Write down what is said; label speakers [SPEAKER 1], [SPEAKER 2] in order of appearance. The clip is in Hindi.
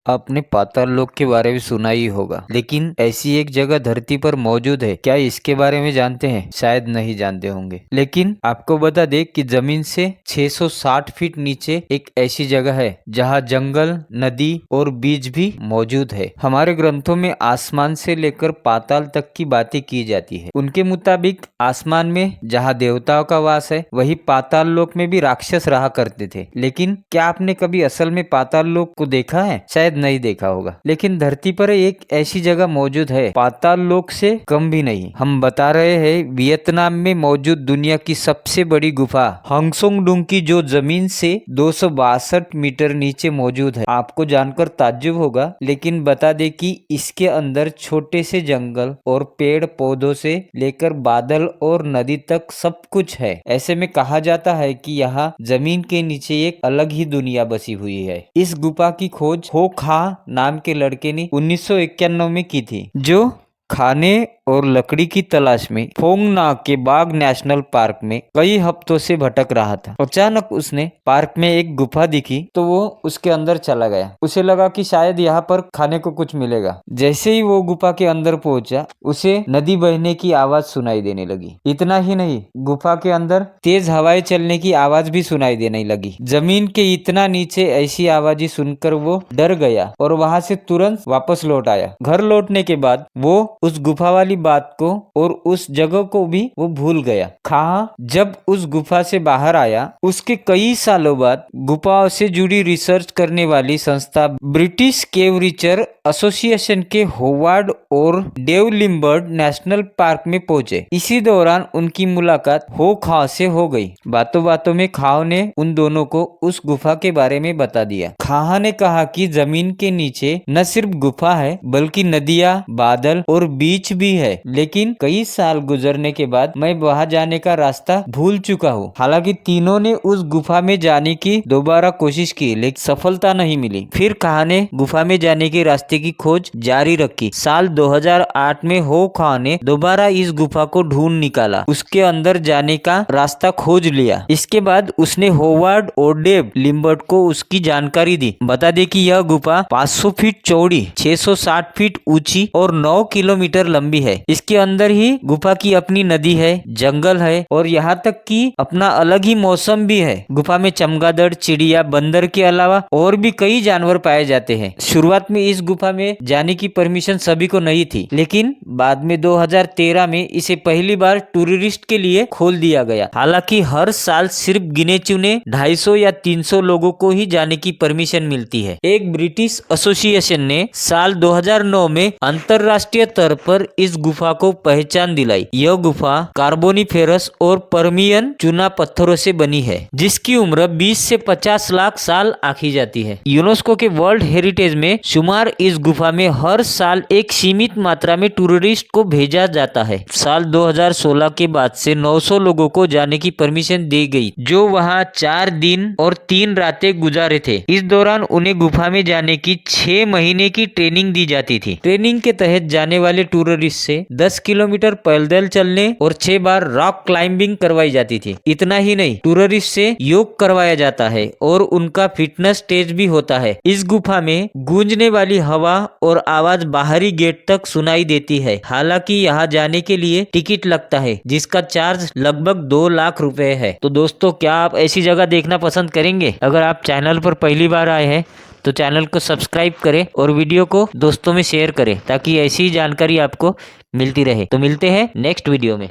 [SPEAKER 1] आपने पाताल लोक के बारे में सुना ही होगा, लेकिन ऐसी एक जगह धरती पर मौजूद है। क्या इसके बारे में जानते हैं? शायद नहीं जानते होंगे, लेकिन आपको बता दे कि जमीन से 660 फीट नीचे एक ऐसी जगह है जहां जंगल, नदी और बीज भी मौजूद है। हमारे ग्रंथों में आसमान से लेकर पाताल तक की बातें की जाती है। उनके मुताबिक आसमान में जहाँ देवताओं का वास है, वही पाताल लोक में भी राक्षस रहा करते थे। लेकिन क्या आपने कभी असल में पाताल लोक को देखा है? शायद नहीं देखा होगा, लेकिन धरती पर एक ऐसी जगह मौजूद है, पाताल लोक से कम भी नहीं। हम बता रहे हैं वियतनाम में मौजूद दुनिया की सबसे बड़ी गुफा हंगसोंग डुंग की, जो जमीन से 262 मीटर नीचे मौजूद है। आपको जानकर ताज्जुब होगा, लेकिन बता दे कि इसके अंदर छोटे से जंगल और पेड़ पौधों से लेकर बादल और नदी तक सब कुछ है। ऐसे में कहा जाता है कि यहाँ जमीन के नीचे एक अलग ही दुनिया बसी हुई है। इस गुफा की खोज हो खा नाम के लड़के ने 1991 में की थी, जो खाने और लकड़ी की तलाश में फोंग ना के बाग नेशनल पार्क में कई हफ्तों से भटक रहा था। अचानक उसने पार्क में एक गुफा दिखी तो वो उसके अंदर चला गया। उसे लगा कि शायद यहाँ पर खाने को कुछ मिलेगा। जैसे ही वो गुफा के अंदर पहुंचा, उसे नदी बहने की आवाज सुनाई देने लगी। इतना ही नहीं, गुफा के अंदर तेज हवाएं चलने की आवाज भी सुनाई देने लगी। जमीन के इतना नीचे ऐसी आवाजें सुनकर वो डर गया और वहां से तुरंत वापस लौट आया। घर लौटने के बाद वो उस गुफा वाली बात को और उस जगह को भी वो भूल गया। खां जब उस गुफा से बाहर आया, उसके कई सालों बाद गुफाओं से जुड़ी रिसर्च करने वाली संस्था ब्रिटिश केव रिसर्च एसोसिएशन के होवार्ड और डेव लिम्बर्ड नेशनल पार्क में पहुंचे। इसी दौरान उनकी मुलाकात हो खां से हो गई। बातों बातों में खां ने उन दोनों को उस गुफा के बारे में बता दिया। खां ने कहा कि जमीन के नीचे न सिर्फ गुफा है, बल्कि नदियां, बादल और बीच भी है। लेकिन कई साल गुजरने के बाद मैं वहां जाने का रास्ता भूल चुका हूँ। हालांकि तीनों ने उस गुफा में जाने की दोबारा कोशिश की, लेकिन सफलता नहीं मिली। फिर खां ने गुफा में जाने के रास्ते की खोज जारी रखी। साल 2008 में हो खां ने दोबारा इस गुफा को ढूंढ निकाला, उसके अंदर जाने का रास्ता खोज लिया। इसके बाद उसने होवार्ड और डेव लिम्बर्ट को उसकी जानकारी दी। बता दे कि यह गुफा 500 फीट चौड़ी, 660 फीट ऊंची और 9 किलोमीटर लंबी है। इसके अंदर ही गुफा की अपनी नदी है, जंगल है और यहाँ तक कि अपना अलग ही मौसम भी है। गुफा में चमगादड़, चिड़िया, बंदर के अलावा और भी कई जानवर पाए जाते हैं। शुरुआत में इस गुफा में जाने की परमिशन सभी को नहीं थी, लेकिन बाद में 2013 में इसे पहली बार टूरिस्ट के लिए खोल दिया गया। हालांकि हर साल सिर्फ गिने चुने 250 या 300 लोगों को ही जाने की परमिशन मिलती है। एक ब्रिटिश एसोसिएशन ने साल 2009 में अंतरराष्ट्रीय स्तर पर इस गुफा को पहचान दिलाई। यह गुफा कार्बोनिफेरस और पर्मियन चूना पत्थरों से बनी है, जिसकी उम्र 20 से 50 लाख साल आंकी जाती है। यूनेस्को के वर्ल्ड हेरिटेज में शुमार इस गुफा में हर साल एक सीमित मात्रा में टूरिस्ट को भेजा जाता है। साल 2016 के बाद से 900 लोगों को जाने की परमिशन दी गई, जो वहां 4 दिन और 3 रातें गुजारे थे। इस दौरान उन्हें गुफा में जाने की 6 महीने की ट्रेनिंग दी जाती थी। ट्रेनिंग के तहत जाने वाले टूरिस्ट से 10 किलोमीटर पैदल चलने और 6 बार रॉक क्लाइंबिंग करवाई जाती थी। इतना ही नहीं, टूरिस्ट से योग करवाया जाता है और उनका फिटनेस टेस्ट भी होता है। इस गुफा में गूंजने वाली हवा और आवाज बाहरी गेट तक सुनाई देती है। हालांकि यहाँ जाने के लिए टिकट लगता है, जिसका चार्ज लगभग 2 लाख रुपए है। तो दोस्तों, क्या आप ऐसी जगह देखना पसंद करेंगे? अगर आप चैनल पर पहली बार आए हैं तो चैनल को सब्सक्राइब करें और वीडियो को दोस्तों में शेयर करें, ताकि ऐसी ही जानकारी आपको मिलती रहे। तो मिलते हैं नेक्स्ट वीडियो में।